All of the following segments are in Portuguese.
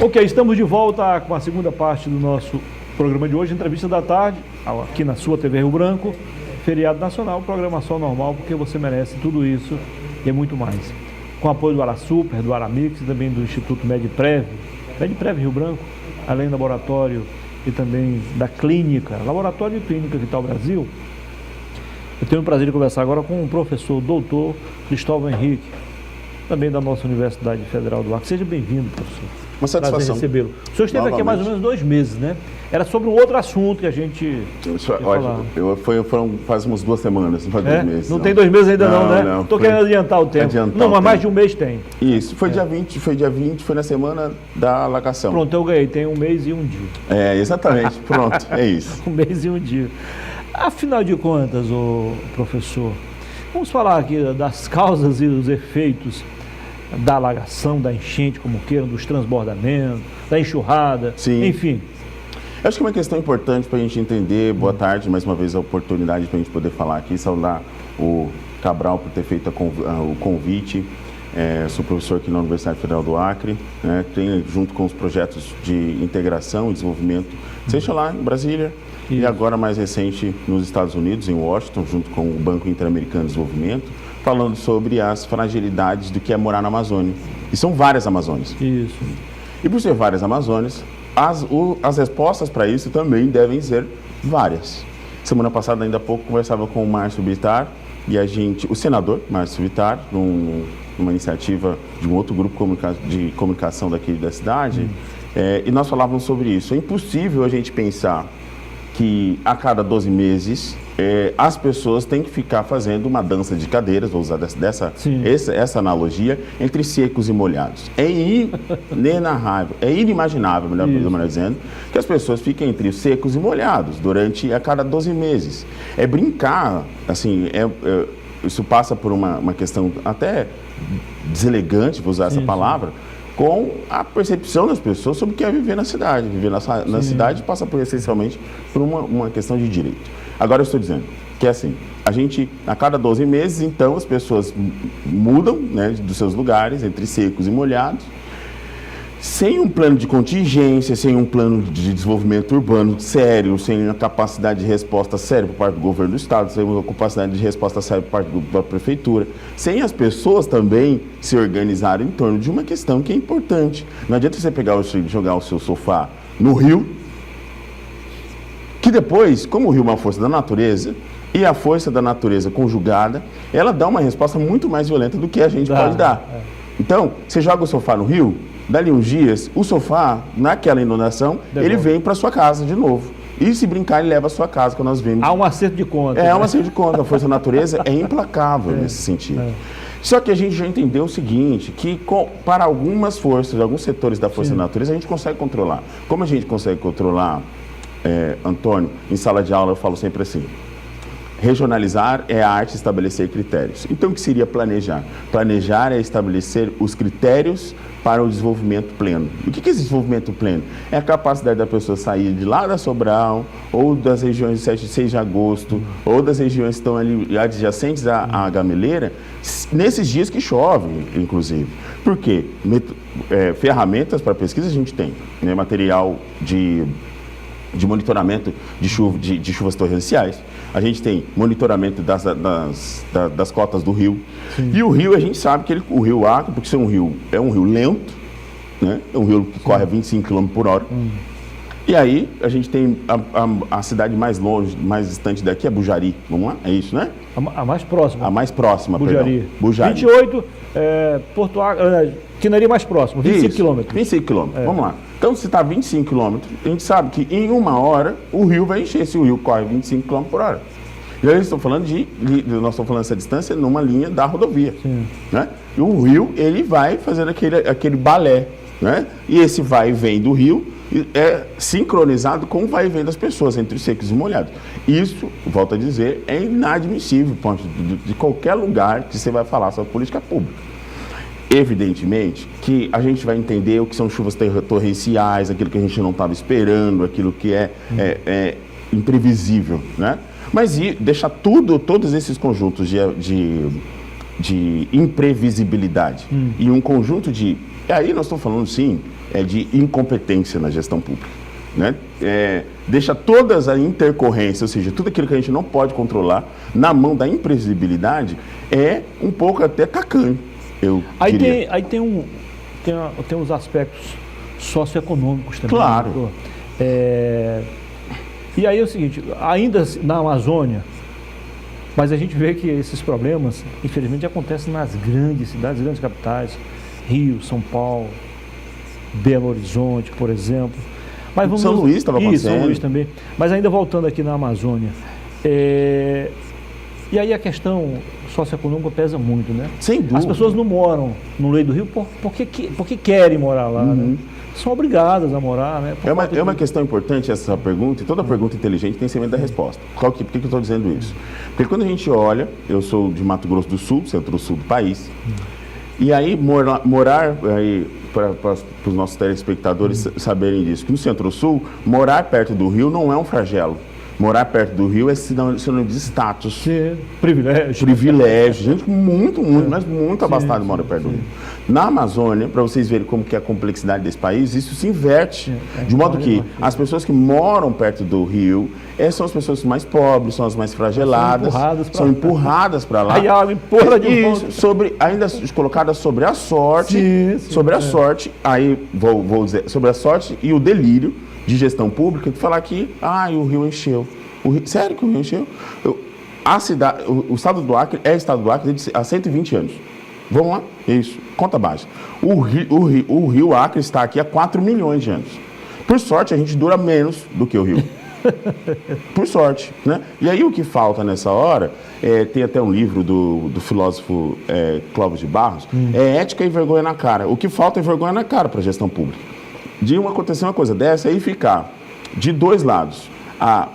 Ok, estamos de volta com a segunda parte do nosso programa de hoje, entrevista da tarde, aqui na sua TV Rio Branco, feriado nacional, programação normal, porque você merece tudo isso e muito mais. Com apoio do Arasuper, do Aramix e também do Instituto Medprev Rio Branco, além do laboratório e também da clínica, laboratório e clínica Vital Brasil. Eu tenho o prazer de conversar agora com o professor doutor Cristóvão Henrique, também da nossa Universidade Federal do Acre. Seja bem-vindo, professor. Uma satisfação recebê-lo. O senhor esteve aqui há mais ou menos 2 meses, né? Era sobre um outro assunto que a gente ia falar. Foram faz umas 2 semanas, não faz 2 meses. Não tem 2 meses ainda não, né? Não. Estou querendo adiantar o tempo. Não, mas mais de um mês tem. Isso, foi dia 20, foi na semana da alagação. Pronto, eu ganhei, tem 1 mês e 1 dia. Exatamente, pronto, é isso. 1 mês e 1 dia. Afinal de contas, professor, vamos falar aqui das causas e dos efeitos da alagação, da enchente, como queiram, dos transbordamentos, da enxurrada, sim. Enfim. Eu acho que é uma questão importante para a gente entender. Boa tarde, mais uma vez a oportunidade para a gente poder falar aqui, saudar o Cabral por ter feito o convite. Sou professor aqui na Universidade Federal do Acre, né, tenho junto com os projetos de integração e desenvolvimento, seja lá em Brasília, e agora mais recente nos Estados Unidos, em Washington, junto com o Banco Interamericano de Desenvolvimento, falando sobre as fragilidades do que é morar na Amazônia. E são várias Amazônias. Isso. E por ser várias Amazônias, as respostas para isso também devem ser várias. Semana passada, ainda há pouco, conversava com o Márcio Bittar, e o senador Márcio Bittar, numa iniciativa de um outro grupo de comunicação daqui da cidade, e nós falávamos sobre isso. É impossível a gente pensar que a cada 12 meses as pessoas têm que ficar fazendo uma dança de cadeiras, vou usar essa analogia, entre secos e molhados. É inenarrável, é inimaginável, melhor dizendo, que as pessoas fiquem entre secos e molhados a cada 12 meses. É brincar, assim, isso passa por uma questão até deselegante, vou usar essa palavra, com a percepção das pessoas sobre o que é viver na cidade. Viver na cidade passa essencialmente por uma questão de direito. Agora eu estou dizendo que é assim, a cada 12 meses, então, as pessoas mudam, né, dos seus lugares, entre secos e molhados, sem um plano de contingência, sem um plano de desenvolvimento urbano sério, sem a capacidade de resposta séria por parte do governo do estado, sem uma capacidade de resposta séria por parte da prefeitura, sem as pessoas também se organizarem em torno de uma questão que é importante. Não adianta você jogar o seu sofá no rio, que depois, como o rio é uma força da natureza, e a força da natureza conjugada, ela dá uma resposta muito mais violenta do que a gente pode dar. Então, você joga o sofá no rio, dali uns dias, o sofá, naquela inundação, ele vem para sua casa de novo. E se brincar, ele leva a sua casa, que nós vemos. Há um acerto de conta. Um acerto de conta. A força da natureza é implacável nesse sentido. Só que a gente já entendeu o seguinte, que para alguns setores da força da natureza, a gente consegue controlar. Como a gente consegue controlar, Antônio, em sala de aula eu falo sempre assim, regionalizar é a arte de estabelecer critérios. Então, o que seria planejar? Planejar é estabelecer os critérios para o desenvolvimento pleno. E o que é esse desenvolvimento pleno? É a capacidade da pessoa sair de lá da Sobral, ou das regiões de 7 e 6 de agosto, ou das regiões que estão ali adjacentes à Gameleira, nesses dias que chove, inclusive. Por quê? Ferramentas para pesquisa a gente tem, né? Material de monitoramento de chuvas torrenciais, a gente tem monitoramento das cotas do rio. E o rio, a gente sabe que o rio Acre, porque é um rio lento, né? É um rio que corre a 25 km por hora. E aí a gente tem a cidade mais longe, mais distante daqui é Bujari, vamos lá? É isso, né? A mais próxima. A mais próxima, Bujari. Perdão. Bujari. 28, Porto Acre, Quinaria mais próximo, 25 quilômetros. 25 quilômetros, vamos lá. Então, se está 25 quilômetros, a gente sabe que em 1 hora o rio vai encher, se o rio corre 25 km por hora. E aí nós estamos falando dessa distância numa linha da rodovia. Né? E o rio, ele vai fazendo aquele balé, né? E esse vai e vem do rio é sincronizado com o vai e vem das pessoas, entre os secos e molhados. Isso, volto a dizer, é inadmissível de qualquer lugar que você vai falar sobre política pública. Evidentemente que a gente vai entender o que são chuvas torrenciais, aquilo que a gente não estava esperando, aquilo que é imprevisível, né? Mas deixar todos esses conjuntos de imprevisibilidade e um conjunto de... Aí nós estamos falando, sim, de incompetência na gestão pública, né? Deixa todas a intercorrência, ou seja, tudo aquilo que a gente não pode controlar, na mão da imprevisibilidade, é um pouco até tacanho, eu diria. Tem uns aspectos socioeconômicos também. Claro. E aí é o seguinte, ainda na Amazônia, mas a gente vê que esses problemas, infelizmente, acontecem nas grandes cidades, grandes capitais, Rio, São Paulo, Belo Horizonte, por exemplo. Mas São Luís estava acontecendo. São Luís também. Mas ainda voltando aqui na Amazônia, e aí a questão socioeconômica pesa muito, né? Sem dúvida. As pessoas não moram no leito do rio porque querem morar lá, né? São obrigadas a morar, né? É uma questão importante essa pergunta, e toda pergunta inteligente tem semente da resposta. Por que eu estou dizendo isso? Porque quando a gente olha, eu sou de Mato Grosso do Sul, centro-sul do país, e aí morar para os nossos telespectadores saberem disso, que no centro-sul, morar perto do rio não é um flagelo. Morar perto do rio é sinônimo de status. Sim, privilégio. Privilégio. Gente mas muito abastada mora perto do rio. Na Amazônia, para vocês verem como que é a complexidade desse país, isso se inverte. De modo que as pessoas que moram perto do rio são as pessoas mais pobres, são as mais flageladas, são empurradas para lá. Aí a água empurra de volta. Ainda colocada sobre a sorte, sobre a sorte, aí vou dizer, sobre a sorte e o delírio de gestão pública, de falar que o rio encheu. Sério que o rio encheu? O estado do Acre é estado do Acre há 120 anos. Vamos lá? Isso. Conta baixa. O rio Acre está aqui há 4 milhões de anos. Por sorte, a gente dura menos do que o rio. Por sorte, né? E aí o que falta nessa hora, tem até um livro do filósofo Clóvis de Barros, é ética e vergonha na cara. O que falta é vergonha na cara para a gestão pública. De acontecer uma coisa dessa e ficar de dois lados,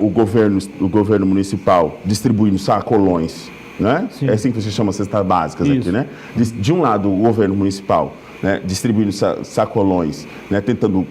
o governo municipal distribuindo sacolões, né? É assim que você chama cestas básicas. Isso. Aqui, né? De um lado, o governo municipal, né, distribuindo sacolões, né, tentando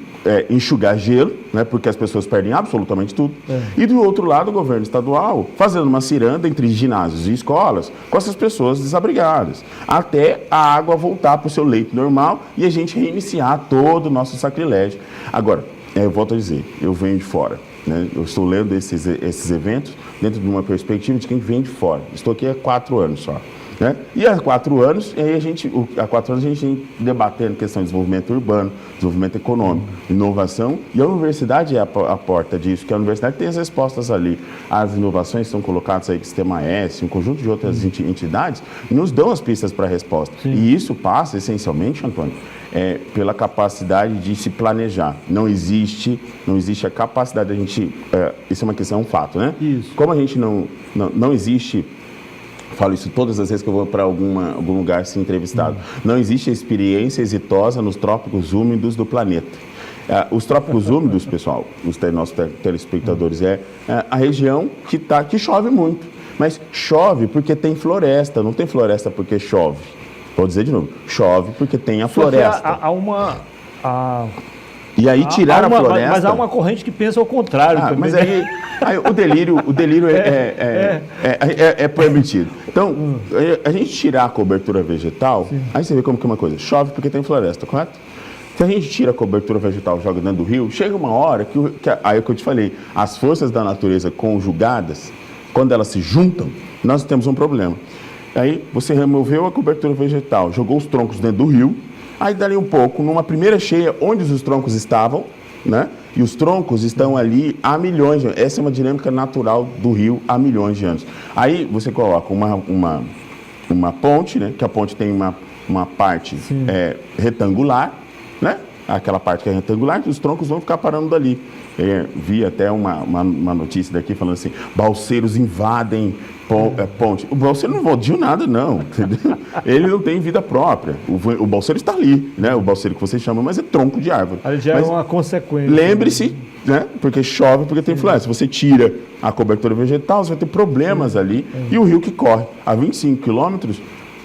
enxugar gelo, né, porque as pessoas perdem absolutamente tudo. E do outro lado, o governo estadual fazendo uma ciranda entre ginásios e escolas com essas pessoas desabrigadas, até a água voltar para o seu leito normal e a gente reiniciar todo o nosso sacrilégio. Agora, eu volto a dizer, eu venho de fora. Né? Eu estou lendo esses eventos dentro de uma perspectiva de quem vem de fora. Estou aqui há 4 anos só. Né? E há 4 anos, a gente vem debatendo questão de desenvolvimento urbano, desenvolvimento econômico, inovação, e a universidade é a porta disso, que a universidade tem as respostas ali. As inovações são colocadas aí com o Sistema S, um conjunto de outras entidades, nos dão as pistas para a resposta. Sim. E isso passa, essencialmente, Antônio, pela capacidade de se planejar. Não existe a capacidade da gente... isso é uma questão, é um fato, né? Isso. Como a gente não existe... Falo isso todas as vezes que eu vou para algum lugar ser entrevistado. Não existe experiência exitosa nos trópicos úmidos do planeta. Os trópicos úmidos, pessoal, os nossos telespectadores, a região que chove muito. Mas chove porque tem floresta, não tem floresta porque chove. Vou dizer de novo, chove porque tem a floresta. E aí tirar a floresta... Mas há uma corrente que pensa ao contrário também. Mas aí o delírio é permitido. Então, a gente tirar a cobertura vegetal, sim, aí você vê como que é uma coisa. Chove porque tem floresta, correto? Se a gente tira a cobertura vegetal e joga dentro do rio, chega uma hora aí é o que eu te falei, as forças da natureza conjugadas, quando elas se juntam, nós temos um problema. Aí você removeu a cobertura vegetal, jogou os troncos dentro do rio, aí dali um pouco, numa primeira cheia, onde os troncos estavam, né? E os troncos estão ali há milhões de anos. Essa é uma dinâmica natural do rio há milhões de anos. Aí você coloca uma ponte, né? Que a ponte tem uma parte retangular, né? Aquela parte que é retangular, que os troncos vão ficar parando dali. Vi até uma notícia daqui falando assim, balseiros invadem ponte. O balseiro não invadiu nada, não. Entendeu? Ele não tem vida própria. O balseiro está ali, né? O balseiro que você chama, mas é tronco de árvore. Aí já é uma consequência. Lembre-se, né? Porque chove, porque tem floresta. Se você tira a cobertura vegetal, você vai ter problemas ali. E o rio que corre a 25 km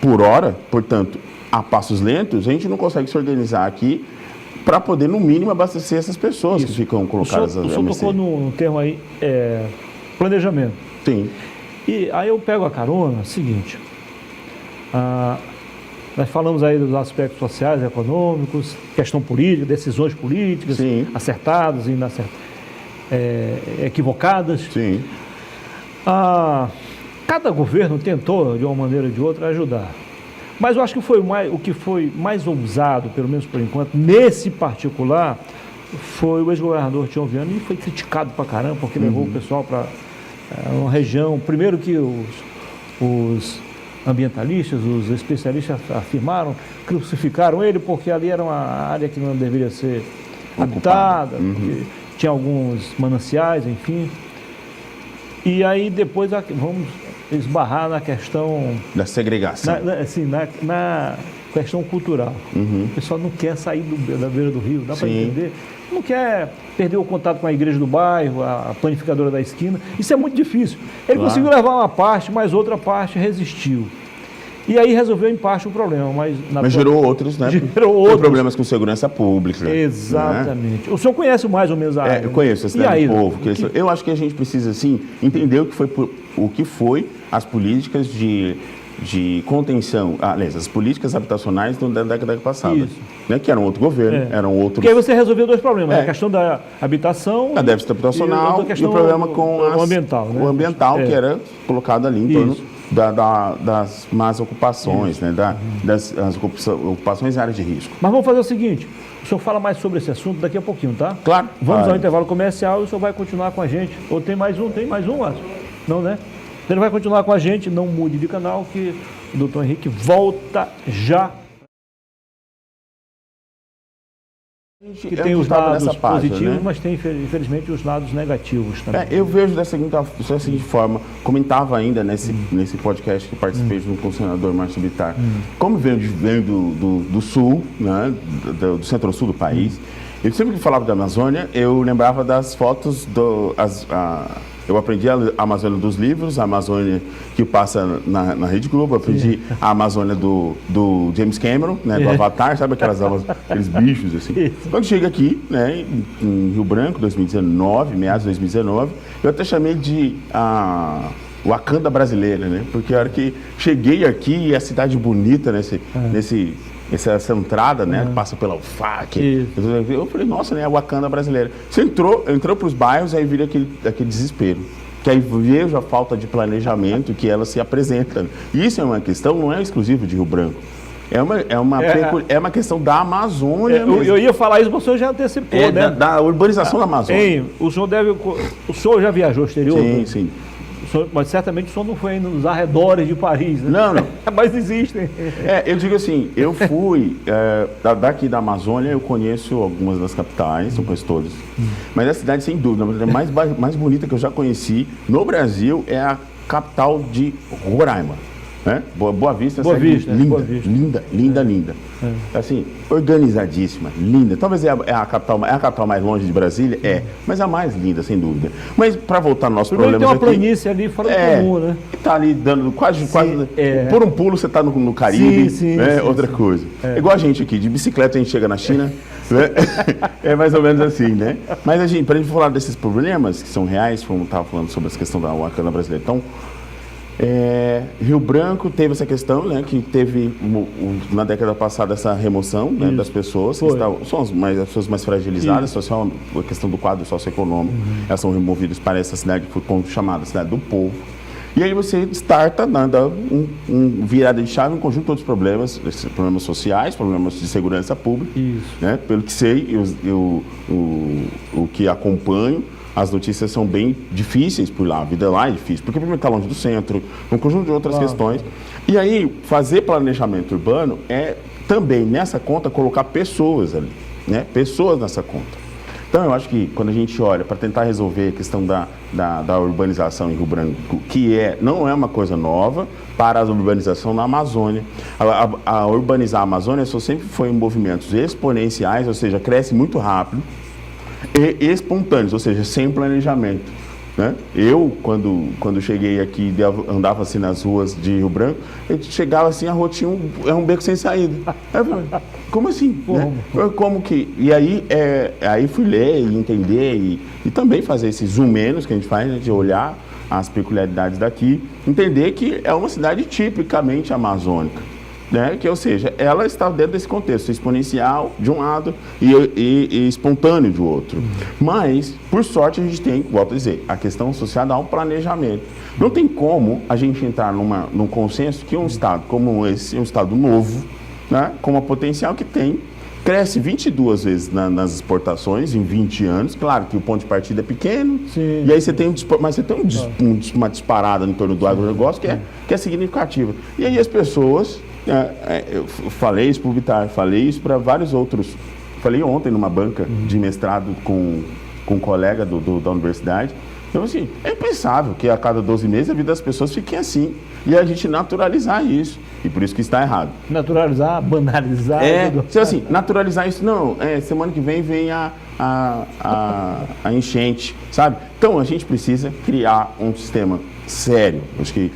por hora, portanto, a passos lentos, a gente não consegue se organizar aqui para poder, no mínimo, abastecer essas pessoas que ficam colocadas ali. O senhor tocou no termo aí, planejamento. Sim. E aí eu pego a carona, seguinte, Nós falamos aí dos aspectos sociais, econômicos, questão política, decisões políticas, Sim. acertadas e equivocadas. Sim. Cada governo tentou, de uma maneira ou de outra, ajudar. Mas eu acho que o que foi mais ousado, pelo menos por enquanto, nesse particular, foi o ex-governador Tião Viana, e foi criticado pra caramba, porque levou o pessoal para uma região, primeiro que os ambientalistas, os especialistas afirmaram, crucificaram ele, porque ali era uma área que não deveria ser habitada, porque tinha alguns mananciais, enfim. E aí depois vamos esbarrar na questão Da segregação. na questão cultural. O pessoal não quer sair da beira do rio, dá para entender? Não quer perder o contato com a igreja do bairro, a panificadora da esquina. Isso é muito difícil. Ele conseguiu levar uma parte, mas outra parte resistiu. E aí resolveu em parte o problema. Mas gerou outros, né? Gerou outros. Problemas com segurança pública. Exatamente. Né? O senhor conhece mais ou menos a área? Eu conheço a cidade do povo. Eu acho que a gente precisa, assim, entender o que foi as políticas de contenção, aliás, as políticas habitacionais da década passada. Isso. Né, que eram outro governo, eram outros... Porque aí você resolveu dois problemas, a questão da habitação... A déficit habitacional e o problema com o ambiental. Né? O ambiental, que era colocado ali em torno das más ocupações, né, das ocupações em áreas de risco. Mas vamos fazer o seguinte, o senhor fala mais sobre esse assunto daqui a pouquinho, tá? Claro. Vamos ao intervalo comercial e o senhor vai continuar com a gente. Ou tem mais um, acho. Não, né? Ele vai continuar com a gente, não mude de canal, que o doutor Henrique volta já. Que tem os lados positivos, mas tem, infelizmente, os lados negativos também. Eu vejo da seguinte forma, comentava ainda nesse podcast que participei junto com o senador Márcio Bittar, como venho do sul, né, do centro-sul do país, eu sempre que falava da Amazônia, eu lembrava das fotos eu aprendi a Amazônia dos livros, a Amazônia que passa na Rede Globo, aprendi a Amazônia do James Cameron, né, do Avatar, sabe aqueles bichos assim. Quando chega aqui, né, em Rio Branco, 2019, meados de 2019, eu até chamei de Wakanda brasileira, né, porque a hora que cheguei aqui, a cidade bonita essa entrada, né, que passa pela UFAC. Eu falei, nossa, né, a Wakanda brasileira. Você entrou para os bairros, aí vira aquele desespero. Que aí vejo a falta de planejamento que ela se apresenta. E isso é uma questão, não é exclusivo de Rio Branco. É uma questão da Amazônia. Eu ia falar isso, mas o senhor já antecipou, né? Da urbanização da Amazônia. O senhor já viajou ao exterior? Sim. Mas certamente o senhor não foi nos arredores de Paris, né? Não. Mas existem. Eu digo assim, eu fui, daqui da Amazônia, eu conheço algumas das capitais, não conheço todas. Mas a cidade, sem dúvida, a mais bonita que eu já conheci no Brasil é a capital de Roraima. Né? Boa Vista, linda. Assim, organizadíssima, linda. Talvez é a capital mais longe de Brasília, mas a mais linda, sem dúvida. Mas para voltar no nosso problema tem uma planície ali fora do comum, né? Tá ali dando quase por um pulo você tá no Caribe, outra coisa. Igual a gente aqui, de bicicleta a gente chega na China, né? É mais ou menos assim, né? Mas a gente, pra gente falar desses problemas que são reais, como estava falando sobre essa questão da Wakanda brasileira, então Rio Branco teve essa questão, né, que teve na década passada essa remoção, né, das pessoas que são as pessoas mais fragilizadas, a questão do quadro socioeconômico, elas são removidas para essa cidade que foi chamada Cidade do Povo. E aí você starta, dá virada de chave, um conjunto de outros problemas sociais, problemas de segurança pública, né, pelo que sei, o que acompanho. As notícias são bem difíceis por lá, a vida lá é difícil, porque primeiro está longe do centro, um conjunto de outras questões. E aí, fazer planejamento urbano é também, nessa conta, colocar pessoas ali, né? Pessoas nessa conta. Então, eu acho que quando a gente olha para tentar resolver a questão da urbanização em Rio Branco, que não é uma coisa nova para a urbanização na Amazônia. A urbanizar a Amazônia sempre foi em movimentos exponenciais, ou seja, cresce muito rápido, e espontâneos, ou seja, sem planejamento, né? Eu, quando cheguei aqui, andava assim nas ruas de Rio Branco, eu chegava assim, a rua tinha um beco sem saída. Eu falei, como assim? Né? Como que? E aí, aí fui ler e entender e também fazer esse zoom menos que a gente faz, né, de olhar as peculiaridades daqui, entender que é uma cidade tipicamente amazônica. né? Ou seja, ela está dentro desse contexto exponencial de um lado e espontâneo do outro. Mas, por sorte, a gente tem, volto a dizer, a questão associada ao planejamento. Não tem como a gente entrar num consenso que um estado como esse, um estado novo, né, com uma potencial que tem, cresce 22 vezes nas exportações em 20 anos. Claro que o ponto de partida é pequeno, Sim. e aí você tem, mas você tem uma disparada em torno do agronegócio que é significativa. E aí as pessoas, eu falei isso para o Vitar, falei isso para vários outros, falei ontem numa banca de mestrado com um colega da universidade. Então, assim, é impensável que a cada 12 meses a vida das pessoas fique assim. E a gente naturalizar isso. E por isso que está errado. Naturalizar, banalizar. Assim, naturalizar isso, não. Semana que vem a enchente, sabe? Então, a gente precisa criar um sistema sério. Acho que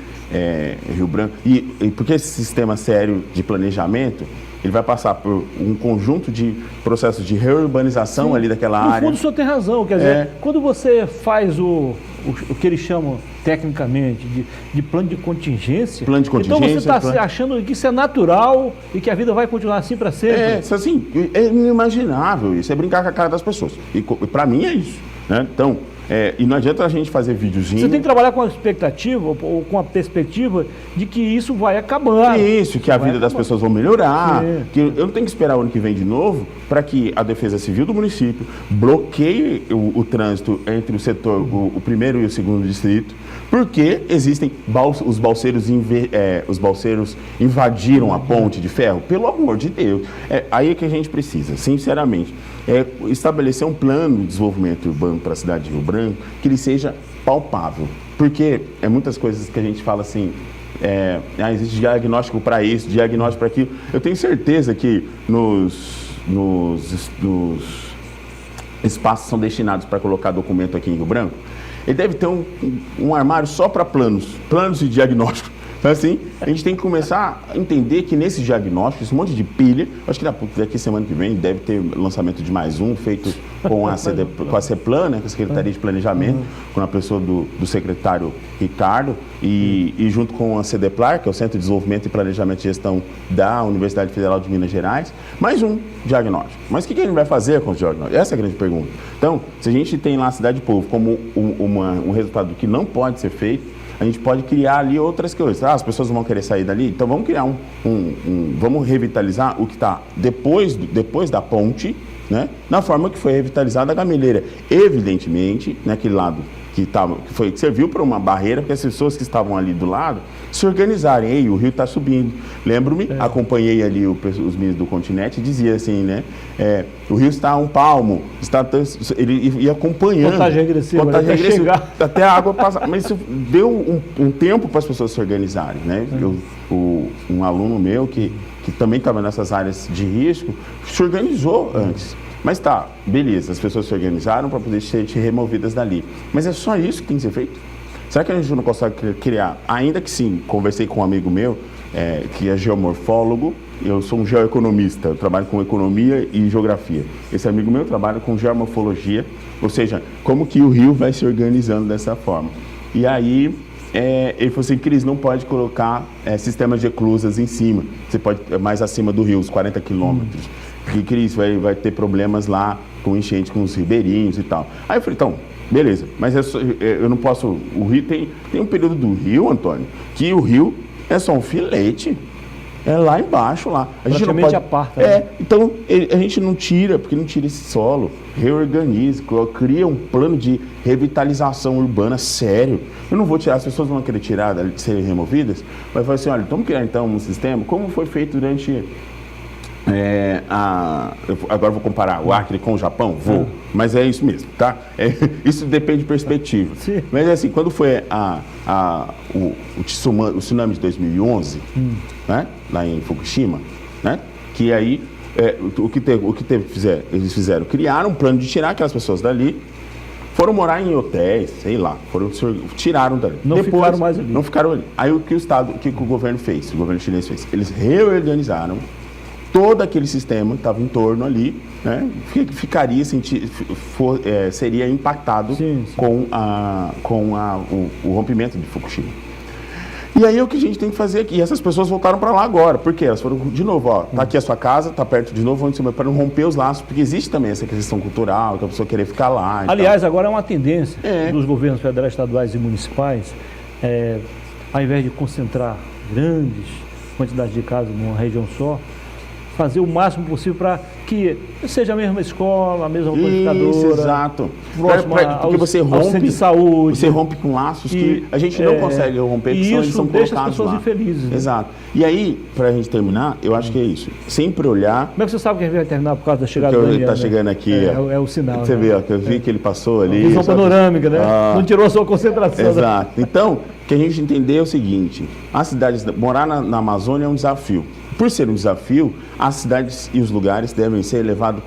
Rio Branco... E porque esse sistema sério de planejamento, ele vai passar por um conjunto de processos de reurbanização ali daquela área. No fundo, o senhor tem razão. Quer dizer, quando você faz o que eles chamam tecnicamente de plano de contingência, então você está achando que isso é natural e que a vida vai continuar assim para sempre? Assim, é inimaginável isso, é brincar com a cara das pessoas. E para mim é isso, né? Então, e não adianta a gente fazer videozinho. Você tem que trabalhar com a expectativa ou com a perspectiva de que isso vai acabar. Isso, que a vida das pessoas vai melhorar. Que eu não tenho que esperar o ano que vem de novo para que a Defesa Civil do município bloqueie o trânsito entre o setor, o primeiro e o segundo distrito, porque existem os balseiros invadiram a ponte de ferro. Pelo amor de Deus. Aí é que a gente precisa, sinceramente, estabelecer um plano de desenvolvimento urbano para a cidade de Rio Branco que ele seja palpável. Porque muitas coisas que a gente fala assim, existe diagnóstico para isso, diagnóstico para aquilo. Eu tenho certeza que nos espaços que são destinados para colocar documento aqui em Rio Branco, ele deve ter um armário só para planos de diagnóstico. Então, assim, a gente tem que começar a entender que nesses diagnósticos, esse monte de pilha, acho que daqui semana que vem deve ter lançamento de mais um, feito com a CEPLAN, né, com a Secretaria de Planejamento, com a pessoa do secretário Ricardo, e junto com a CEDEPLAR, que é o Centro de Desenvolvimento e Planejamento e Gestão da Universidade Federal de Minas Gerais, mais um diagnóstico. Mas o que a gente vai fazer com os diagnósticos? Essa é a grande pergunta. Então, se a gente tem lá a Cidade do Povo como um resultado que não pode ser feito, a gente pode criar ali outras coisas. As pessoas não vão querer sair dali, então vamos criar vamos revitalizar o que está depois da ponte, né? Na forma que foi revitalizada a Gameleira. Evidentemente, naquele lado que serviu para uma barreira, porque as pessoas que estavam ali do lado se organizarem. Ei, o rio está subindo. Lembro-me, acompanhei ali os meninos do Continente e dizia assim, né? O rio está a 1 palmo, ele ia acompanhando. Contagem regressiva, até a água passar. Mas isso deu um tempo para as pessoas se organizarem, né? Um aluno meu que também estava nessas áreas de risco se organizou antes. Mas tá, beleza, as pessoas se organizaram para poder ser removidas dali. Mas é só isso que tem que ser feito? Será que a gente não consegue criar? Ainda que sim, conversei com um amigo meu, que é geomorfólogo, eu sou um geoeconomista, eu trabalho com economia e geografia. Esse amigo meu trabalha com geomorfologia, ou seja, como que o rio vai se organizando dessa forma. E aí, ele falou assim, Cris, não pode colocar sistemas de eclusas em cima, você pode mais acima do rio, os 40 quilômetros. Porque, Cris, vai ter problemas lá com enchente, com os ribeirinhos e tal. Aí eu falei, então, beleza, mas eu não posso... O rio tem um período do rio, Antônio, que o rio é só um filete. É lá embaixo, lá. A gente não pode... aparta. Né? Então, a gente não tira, porque não tira esse solo. Reorganiza, cria um plano de revitalização urbana sério. Eu não vou tirar, as pessoas vão querer tirar, de serem removidas, mas vai assim, olha, vamos criar então um sistema, como foi feito durante... agora vou comparar o Acre com o Japão, mas é isso mesmo, tá? Isso depende de perspectiva. Sim. Mas assim, quando foi o tsunami de 2011, né, lá em Fukushima, né, que aí eles fizeram, criaram um plano de tirar aquelas pessoas dali, foram morar em hotéis, sei lá, tiraram dali. Ficaram mais ali. Não ficaram ali. Aí o que o governo fez, o governo chinês fez? Eles reorganizaram todo aquele sistema que estava em torno ali, né, seria impactado com o rompimento de Fukushima. E aí o que a gente tem que fazer aqui? E essas pessoas voltaram para lá agora. Por quê? Elas foram de novo, ó, tá aqui a sua casa, tá perto de novo, para não romper os laços, porque existe também essa questão cultural, que a pessoa querer ficar lá. Aliás, agora é uma tendência dos governos federais, estaduais e municipais, ao invés de concentrar grandes quantidades de casas numa região só, fazer o máximo possível para que seja a mesma escola, a mesma codificadora. Isso, exato. Porque você ao centro rompe, de saúde. você rompe com laços que a gente não consegue romper, porque e eles isso são deixa colocados as pessoas lá. infelizes. Né? Exato. E aí, para a gente terminar, eu acho que é isso. Sempre olhar... Como é que você sabe que a gente vai terminar por causa da chegada do Ele Daniel? está chegando aqui. É o sinal. Você né? vê, ó, que eu vi que ele passou ali. Visão panorâmica, né? Não tirou a sua concentração. Exato. Então, o que a gente entender é o seguinte, as cidades, morar na Amazônia é um desafio. Por ser um desafio, as cidades e os lugares devem ser levados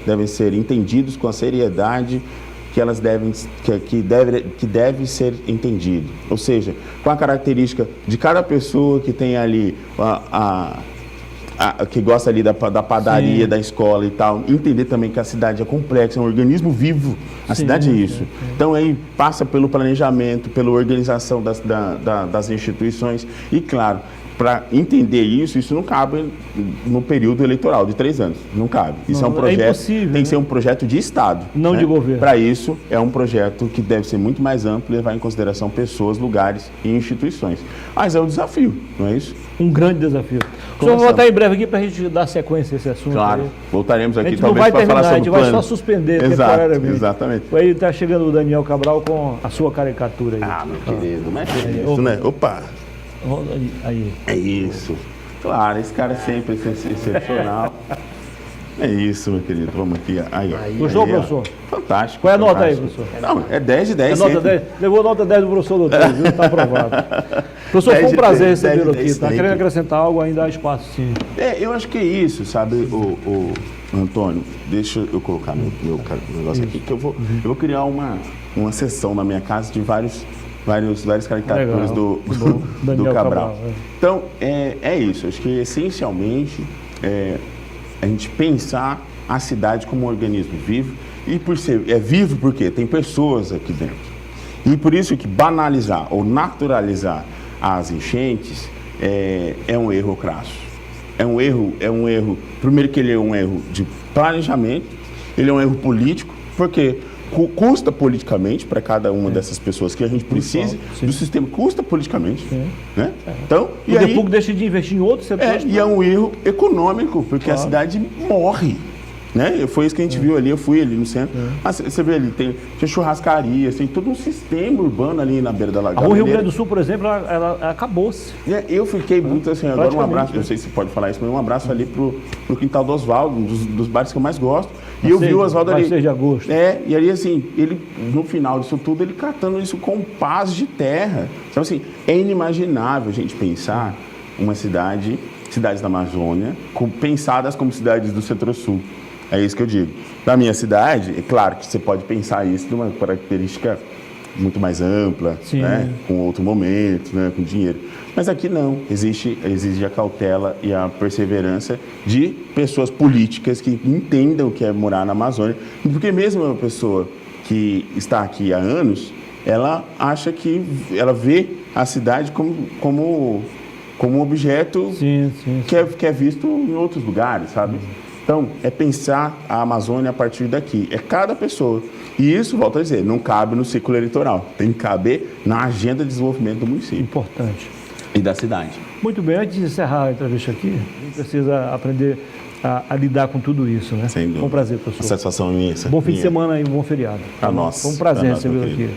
devem ser entendidos com a seriedade que elas que deve ser entendido. Ou seja, com a característica de cada pessoa que tem ali que gosta ali da padaria, da escola e tal, entender também que a cidade é complexa, é um organismo vivo, a cidade é isso. Então aí passa pelo planejamento, pela organização das instituições e, claro, para entender isso não cabe no período eleitoral de 3 anos, não cabe. Isso é um projeto, tem que ser um projeto de Estado. Não de governo. Para isso, é um projeto que deve ser muito mais amplo e levar em consideração pessoas, lugares e instituições. Mas é um desafio, não é isso? Um grande desafio. O senhor vai voltar em breve aqui para a gente dar sequência a esse assunto. Claro, aí. voltaremos aqui a gente talvez para falar sobre o plano. A gente vai só suspender temporariamente. Exatamente. Aí está chegando o Daniel Cabral com a sua caricatura aí. Ah, meu querido, mas é isso, né? Opa! Aí. É isso. Claro, esse cara é sempre excepcional. É isso, meu querido. Vamos aqui. Aí, ó. Gostou, professor? Fantástico. Qual é a nota aí, fantástico. professor? Não, é 10 de 10. É nota 10? Levou nota 10 do professor doutor, viu? Está aprovado. Professor, foi um prazer recebê-lo aqui. Está querendo acrescentar algo? Ainda há espaço, sim. Eu acho que é isso, sabe, o Antônio? Deixa eu colocar meu negócio aqui, que eu vou criar uma sessão na minha casa de várias caricaturas do Cabral. Então, é isso. Acho que, essencialmente, a gente pensar a cidade como um organismo vivo. E por ser vivo, porque tem pessoas aqui dentro. E por isso que banalizar ou naturalizar as enchentes é um erro crasso. É um erro, primeiro que ele é um erro de planejamento, ele é um erro político, porque custa politicamente para cada uma dessas pessoas que a gente precisa do sistema, custa politicamente, né? Então, e aí pouco deixa de investir em outros setores. E é um erro econômico, porque a cidade morre, né? Foi isso que a gente viu ali, eu fui ali no centro. Você vê ali, tem churrascarias, tem todo um sistema urbano ali na beira da lagoa. O Rio Grande do Sul, por exemplo, ela acabou-se. Eu fiquei muito assim, agora um abraço, não sei se pode falar isso, mas um abraço ali pro quintal do Oswaldo, um dos bares que eu mais gosto. E eu vi o Oswaldo ali. 6 de agosto. E ali assim, ele, no final disso tudo, ele catando isso com paz de terra. Então assim, é inimaginável a gente pensar uma cidades da Amazônia, pensadas como cidades do Centro-Sul. É isso que eu digo. Na minha cidade, é claro que você pode pensar isso de uma característica muito mais ampla, né? Com outro momento, né? Com dinheiro. Mas aqui não. Exige a cautela e a perseverança de pessoas políticas que entendam o que é morar na Amazônia. Porque mesmo uma pessoa que está aqui há anos, ela acha que ela vê a cidade como um objeto que é visto em outros lugares, sabe? Então, é pensar a Amazônia a partir daqui. É cada pessoa. E isso, volto a dizer, não cabe no ciclo eleitoral. Tem que caber na agenda de desenvolvimento do município. Importante. E da cidade. Muito bem. Antes de encerrar a entrevista aqui, a gente precisa aprender a lidar com tudo isso, né? Sem dúvida. Foi um prazer, professor. A satisfação imensa. Bom fim de semana e um bom feriado. Para nós. Foi um prazer recebê-lo aqui.